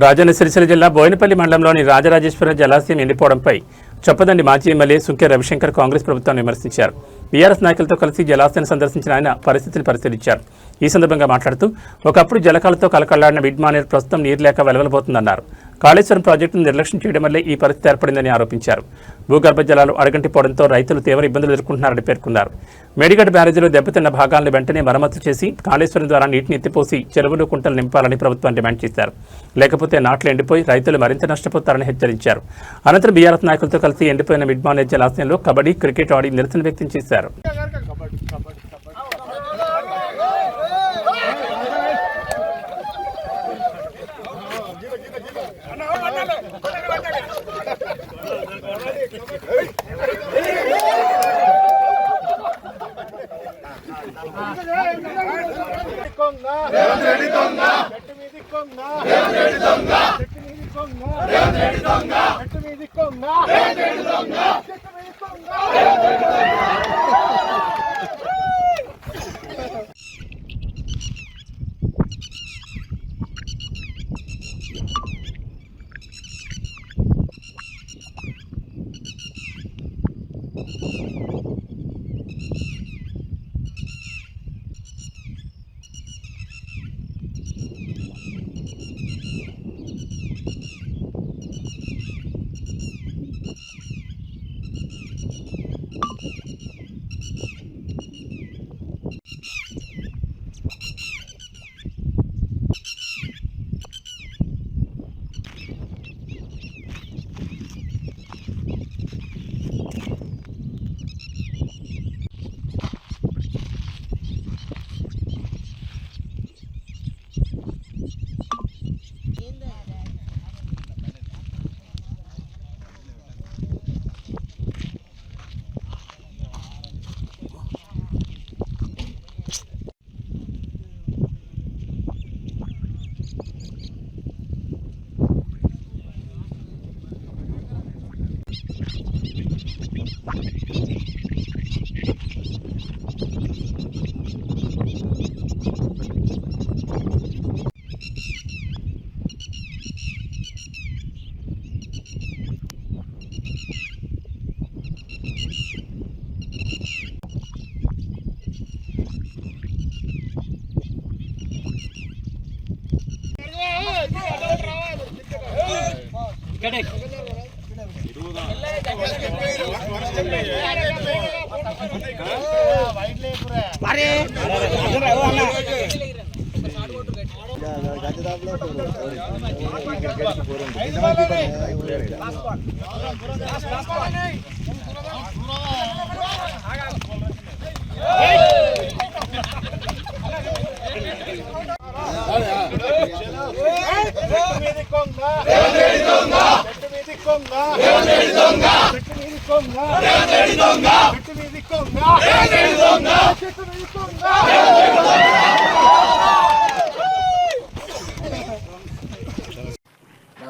రాజన్న సిరిసిల్ల జిల్లా బోయినపల్లి మండలంలోని రాజరాజేశ్వరం జలాశయం ఎండిపోవడంపై చొప్పదండి మాజీ ఎమ్మెల్యే సుంకె రవిశంకర్ కాంగ్రెస్ ప్రభుత్వాన్ని విమర్శించారు. బీఆర్ఎస్ నాయకులతో కలిసి జలాశయాన్ని సందర్శించిన ఆయన పరిస్థితిని పరిశీలించారు. ఈ సందర్భంగా మాట్లాడుతూ ఒకప్పుడు జలకాలతో కలకళ్లాడిన మిడ్మానేర్ ప్రస్తుతం నీరు లేక వెలవెలబోతుందన్నారు. కాళేశ్వరం ప్రాజెక్టును నిర్లక్ష్యం చేయడం వల్లే ఈ పరిస్థితి ఏర్పడిందని ఆరోపించారు. భూగర్భ జలాలు అడగంటిపోవడంతో రైతులు తీవ్ర ఇబ్బందులు ఎదుర్కొంటున్నారని పేర్కొన్నారు. మేడిగడ్డ బ్యారేజీలో దెబ్బతిన్న భాగాలను వెంటనే మరమ్మతు చేసి కాళేశ్వరం ద్వారా నీటిని ఎత్తిపోసి చెరువులు కుంటలు నింపాలని ప్రభుత్వం డిమాండ్ చేశారు. లేకపోతే నాట్లు ఎండిపోయి రైతులు మరింత నష్టపోతారని హెచ్చరించారు. అనంతరం బీఆర్ఎస్ నాయకులతో కలిసి ఎండిపోయిన మిడ్మానేర్ జలాశయంలో కబడ్డీ, క్రికెట్ ఆడి నిరసన వ్యక్తం చేశారు.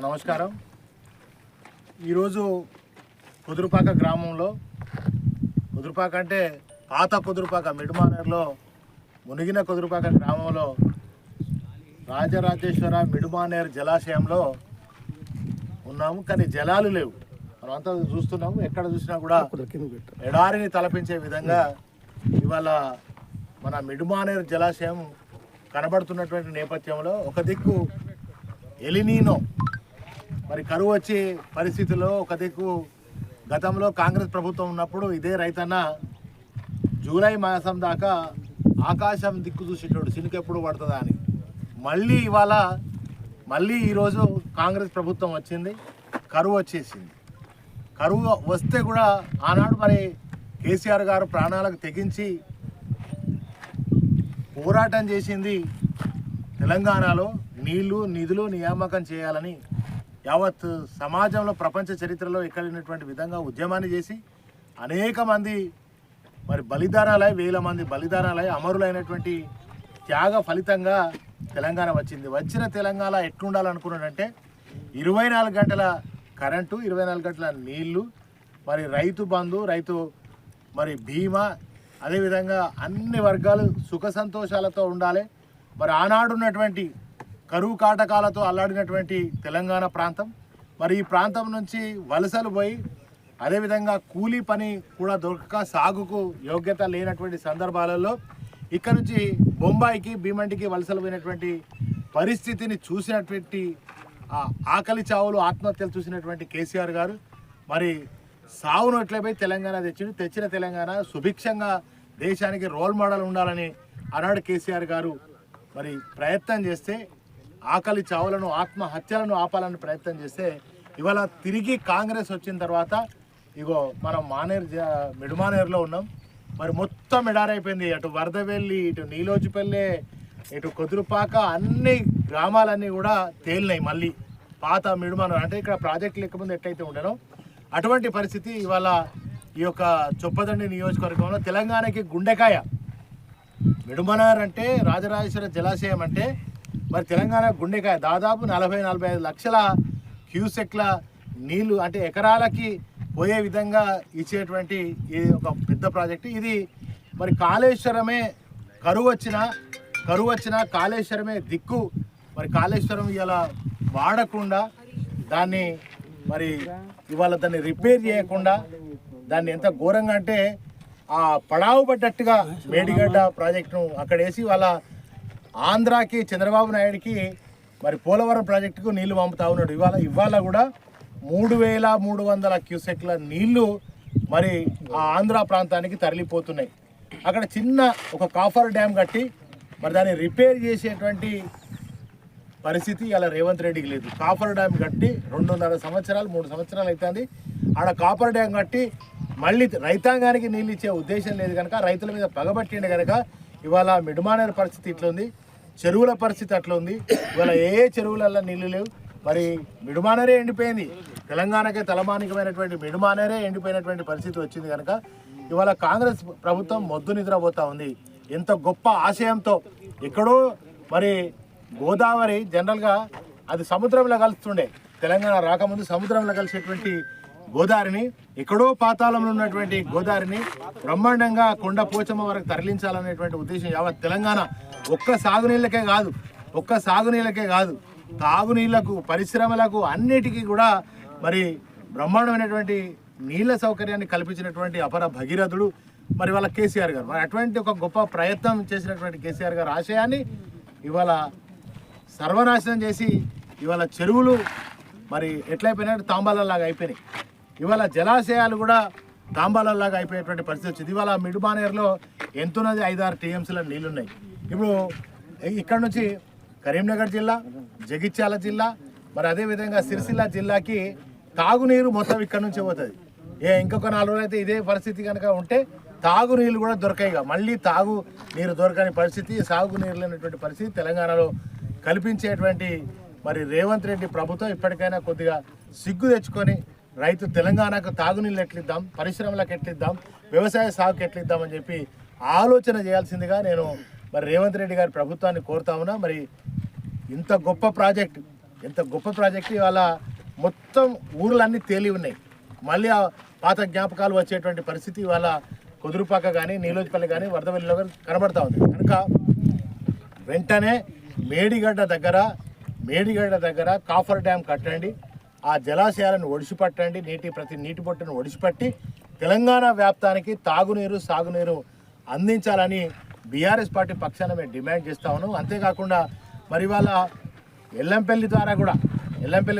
నమస్కారం. ఈరోజు కుదురుపాక గ్రామంలో, కుదురుపాక అంటే పాత కుదురుపాక మిడ్మానేర్లో మునిగిన కుదురుపాక గ్రామంలో రాజరాజేశ్వర మిడ్మానేర్ జలాశయంలో ఉన్నాము. కానీ జలాలు లేవు. మనం అంతా చూస్తున్నాము. ఎక్కడ చూసినా కూడా ఎడారిని తలపించే విధంగా ఇవాళ మన మిడ్మానేర్ జలాశయం కనబడుతున్నటువంటి నేపథ్యంలో ఒక దిక్కు ఎలినీనో మరి కరువు వచ్చే పరిస్థితుల్లో, ఒక దిక్కు గతంలో కాంగ్రెస్ ప్రభుత్వం ఉన్నప్పుడు ఇదే రైతన్న జూలై మాసం దాకా ఆకాశం దిక్కు చూసేటోడు సినుకెప్పుడు పడుతుందా అని. మళ్ళీ ఈరోజు కాంగ్రెస్ ప్రభుత్వం వచ్చింది, కరువు వచ్చేసింది. కరువు వస్తే కూడా ఆనాడు మరి కేసీఆర్ గారు ప్రాణాలకు తెగించి పోరాటం చేసింది తెలంగాణలో నీళ్లు నిధులు నియామకం చేయాలని. యావత్ సమాజంలో ప్రపంచ చరిత్రలో ఎక్కడినటువంటి విధంగా ఉద్యమాన్ని చేసి అనేక మంది మరి బలిదానాలై, వేల మంది బలిదానాలై అమరులైనటువంటి త్యాగ ఫలితంగా తెలంగాణ వచ్చింది. వచ్చిన తెలంగాణ ఎట్లుండాలనుకున్నాడంటే 24 గంటల కరెంటు, 24 గంటల నీళ్లు, మరి రైతు బంధు, రైతు మరి బీమా, అదేవిధంగా అన్ని వర్గాలు సుఖ సంతోషాలతో ఉండాలి. మరి ఆనాడున్నటువంటి కరువు కాటకాలతో అల్లాడినటువంటి తెలంగాణ ప్రాంతం. మరి ఈ ప్రాంతం నుంచి వలసలు పోయి అదేవిధంగా కూలీ పని కూడా దొరకక సాగుకు యోగ్యత లేనటువంటి సందర్భాలలో ఇక్కడ నుంచి బొంబాయికి భీమండికి వలసలు పోయినటువంటి పరిస్థితిని చూసినటువంటి ఆకలి చావులు ఆత్మహత్యలు చూసినటువంటి కేసీఆర్ గారు మరి సావును ఎట్లపై తెలంగాణ తెచ్చిన తెలంగాణ సుభిక్షంగా దేశానికి రోల్ మోడల్ ఉండాలని ఆనాడు కేసీఆర్ గారు మరి ప్రయత్నం చేస్తే ఆకలి చావులను ఆత్మహత్యలను ఆపాలని ప్రయత్నం చేస్తే ఇవాళ తిరిగి కాంగ్రెస్ వచ్చిన తర్వాత ఇగో మనం మిడుమానేరులో ఉన్నాం. మరి మొత్తం ఎడారైపోయింది. అటు వరదవెల్లి, ఇటు నీలోజిపల్లె, ఇటు కొదురుపాక అన్ని గ్రామాలన్నీ కూడా తేలినాయి. మళ్ళీ పాత మిడుమానేరు అంటే ఇక్కడ ప్రాజెక్టులు ఎక్కముందు ఎట్లయితే ఉండేనో అటువంటి పరిస్థితి ఇవాళ ఈ యొక్క చొప్పదండి నియోజకవర్గంలో తెలంగాణకి గుండెకాయ. మిడుమనార్ అంటే రాజరాజేశ్వర జలాశయం అంటే మరి తెలంగాణ గుండెకాయ. దాదాపు 40-45 లక్షల క్యూసెక్ల నీళ్లు అంటే ఎకరాలకి పోయే విధంగా ఇచ్చేటువంటి ఇది ఒక పెద్ద ప్రాజెక్టు. ఇది మరి కాళేశ్వరమే కరువు వచ్చినా కాళేశ్వరమే దిక్కు. మరి కాళేశ్వరం ఇలా వాడకుండా దాన్ని మరి ఇవాళ దాన్ని రిపేర్ చేయకుండా దాన్ని ఎంత ఘోరంగా అంటే ఆ పడావు పడ్డట్టుగా మేడిగడ్డ ప్రాజెక్టును అక్కడ వేసి వాళ్ళ ఆంధ్రాకి చంద్రబాబు నాయుడికి మరి పోలవరం ప్రాజెక్టుకు నీళ్లు పంపుతా ఉన్నాడు. ఇవాళ కూడా 3300 క్యూసెక్ల నీళ్లు మరి ఆ ఆంధ్ర ప్రాంతానికి తరలిపోతున్నాయి. అక్కడ చిన్న ఒక కాఫర్ డ్యామ్ కట్టి మరి దాన్ని రిపేర్ చేసేటువంటి పరిస్థితి ఇలా రేవంత్ రెడ్డికి లేదు. కాఫర్ డ్యామ్ కట్టి 2.5 సంవత్సరాలు 3 సంవత్సరాలు అవుతుంది. ఆడ కాఫర్ డ్యామ్ కట్టి మళ్ళీ రైతాంగానికి నీళ్ళు ఇచ్చే ఉద్దేశం లేదు కనుక రైతుల మీద పగబట్టిండే కనుక ఇవాళ మిడుమానేరు పరిస్థితి ఇట్లా ఉంది. చెరువుల పరిస్థితి అట్లా ఉంది. ఇవాళ ఏ చెరువులలో నీళ్లు లేవు. మరి మిడుమానేరే ఎండిపోయింది. తెలంగాణకే తలమానికమైనటువంటి మిడుమానేరే ఎండిపోయినటువంటి పరిస్థితి వచ్చింది కనుక ఇవాళ కాంగ్రెస్ ప్రభుత్వం మొద్దు నిద్రపోతూ ఉంది. ఎంత గొప్ప ఆశయంతో ఎక్కడో మరి గోదావరి జనరల్గా అది సముద్రంలో కలుస్తుండే. తెలంగాణ రాకముందు సముద్రంలో కలిసేటువంటి గోదావరిని ఎక్కడో పాతాళంలో ఉన్నటువంటి గోదావరిని బ్రహ్మాండంగా కొండ పోచమ్మ వరకు తరలించాలనేటువంటి ఉద్దేశం యావత్ తెలంగాణ ఒక్క సాగునీళ్ళకే కాదు తాగునీళ్లకు పరిశ్రమలకు అన్నిటికీ కూడా మరి బ్రహ్మాండమైనటువంటి నీళ్ల సౌకర్యాన్ని కల్పించినటువంటి అపర భగీరథుడు మరి వాళ్ళ కేసీఆర్ గారు. మరి అటువంటి ఒక గొప్ప ప్రయత్నం చేసినటువంటి కేసీఆర్ గారు ఆశయాన్ని ఇవాళ సర్వనాశనం చేసి ఇవాళ చెరువులు మరి ఎట్లయిపోయినాయి తాంబాలలాగా అయిపోయినాయి. ఇవాళ జలాశయాలు కూడా తాంబాలలాగా అయిపోయేటువంటి పరిస్థితి వచ్చింది. ఇవాళ మిడుమానేరులో ఎంతున్నది 5-6 టీఎంసీల నీళ్లున్నాయి. ఇప్పుడు ఇక్కడ నుంచి కరీంనగర్ జిల్లా, జగిత్యాల జిల్లా, మరి అదేవిధంగా సిరిసిల్ల జిల్లాకి తాగునీరు మొత్తం ఇక్కడ నుంచే పోతుంది. ఇంకొక 4 రోజులు అయితే ఇదే పరిస్థితి కనుక ఉంటే తాగునీళ్ళు కూడా దొరకాయిగా. మళ్ళీ తాగు నీరు దొరకని పరిస్థితి, సాగునీరు లేనటువంటి పరిస్థితి తెలంగాణలో కల్పించేటువంటి మరి రేవంత్ రెడ్డి ప్రభుత్వం ఇప్పటికైనా కొద్దిగా సిగ్గు తెచ్చుకొని రైతు తెలంగాణకు తాగునీళ్ళు ఎట్లిద్దాం, పరిశ్రమలకు ఎట్లిద్దాం, వ్యవసాయ సాగుకు ఎట్లిద్దామని చెప్పి ఆలోచన చేయాల్సిందిగా నేను మరి రేవంత్ రెడ్డి గారి ప్రభుత్వాన్ని కోరుతా ఉన్నా. మరి ఇంత గొప్ప ప్రాజెక్టు ఇవాళ మొత్తం ఊర్లన్నీ తేలి ఉన్నాయి. మళ్ళీ ఆ పాత జ్ఞాపకాలు వచ్చేటువంటి పరిస్థితి ఇవాళ కుదురుపాక కానీ నీలోజిపల్లి కానీ వరదవెల్లిలో కనబడతా ఉంది. కనుక వెంటనే మేడిగడ్డ దగ్గర కాఫర్ డ్యామ్ కట్టండి, ఆ జలాశయాలను ఒడిసిపట్టండి, ప్రతి నీటి బొట్టును ఒడిసిపట్టి తెలంగాణ వ్యాప్తానికి తాగునీరు సాగునీరు అందించాలని బీఆర్ఎస్ పార్టీ పక్షాన మేము డిమాండ్ చేస్తా ఉన్నాం. అంతేకాకుండా మరి ఇవాళ ఎల్లంపల్లి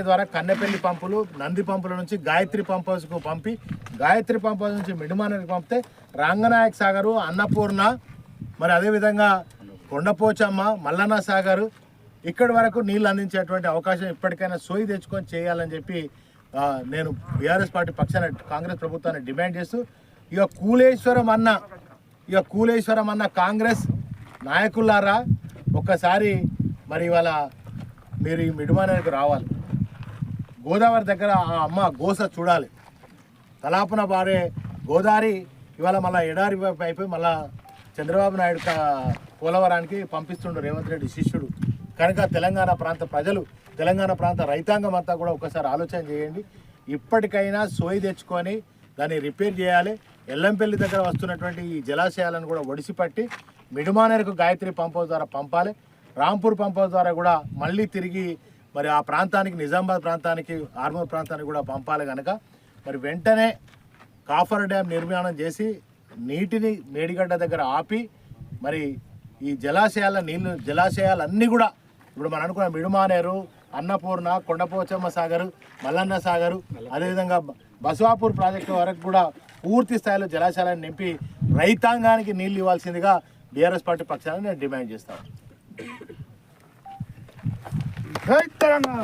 ద్వారా కన్నెపల్లి పంపులు, నంది పంపుల నుంచి గాయత్రి పంప్ హౌస్కు పంపి గాయత్రి పంప్ హౌస్ నుంచి మిడుమానేరుకు పంపితే రంగనాయక్ సాగరు, అన్నపూర్ణ, మరి అదేవిధంగా కొండపోచమ్మ, మల్లన్న సాగరు ఇక్కడి వరకు నీళ్ళు అందించేటువంటి అవకాశం ఇప్పటికైనా సోయి తెచ్చుకొని చేయాలని చెప్పి నేను బీఆర్ఎస్ పార్టీ పక్షాన కాంగ్రెస్ ప్రభుత్వాన్ని డిమాండ్ చేస్తూ ఇక కూలేశ్వరం అన్న కాంగ్రెస్ నాయకులారా ఒక్కసారి మరి ఇవాళ మీరు ఈ మిడుమానేరుకు రావాలి. గోదావరి దగ్గర ఆ అమ్మ గోస చూడాలి. తలాపున బారే గోదావరి ఇవాళ మళ్ళీ ఎడారి అయిపోయి మళ్ళా చంద్రబాబు నాయుడు పోలవరానికి పంపిస్తుండు రేవంత్ రెడ్డి శిష్యుడు. కనుక తెలంగాణ ప్రాంత ప్రజలు, తెలంగాణ ప్రాంత రైతాంగం అంతా కూడా ఒకసారి ఆలోచన చేయండి. ఇప్పటికైనా సోయి తెచ్చుకొని దాన్ని రిపేర్ చేయాలి. ఎల్లంపల్లి దగ్గర వస్తున్నటువంటి ఈ జలాశయాలను కూడా ఒడిసిపట్టి మిడుమానేరుకు గాయత్రి పంప్ హౌస్ ద్వారా పంపాలి. రాంపూర్ పంప్ హౌస్ ద్వారా కూడా మళ్ళీ తిరిగి మరి ఆ ప్రాంతానికి నిజామాబాద్ ప్రాంతానికి ఆర్మూర్ ప్రాంతానికి కూడా పంపాలి కనుక మరి వెంటనే కాఫర్ డ్యామ్ నిర్మాణం చేసి నీటిని మేడిగడ్డ దగ్గర ఆపి మరి ఈ జలాశయాలన్నీ కూడా ఇప్పుడు మనం అనుకున్న మిడుమానేరు, అన్నపూర్ణ, కొండపోచమ్మ సాగరు, మల్లన్న సాగరు, అదేవిధంగా బసవాపూర్ ప్రాజెక్టు వరకు కూడా పూర్తి స్థాయిలో జలాశయాలను నింపి రైతాంగానికి నీళ్లు ఇవ్వాల్సిందిగా బీఆర్ఎస్ పార్టీ పక్షాన్ని నేను డిమాండ్ చేస్తాను. జై తెలంగాణ.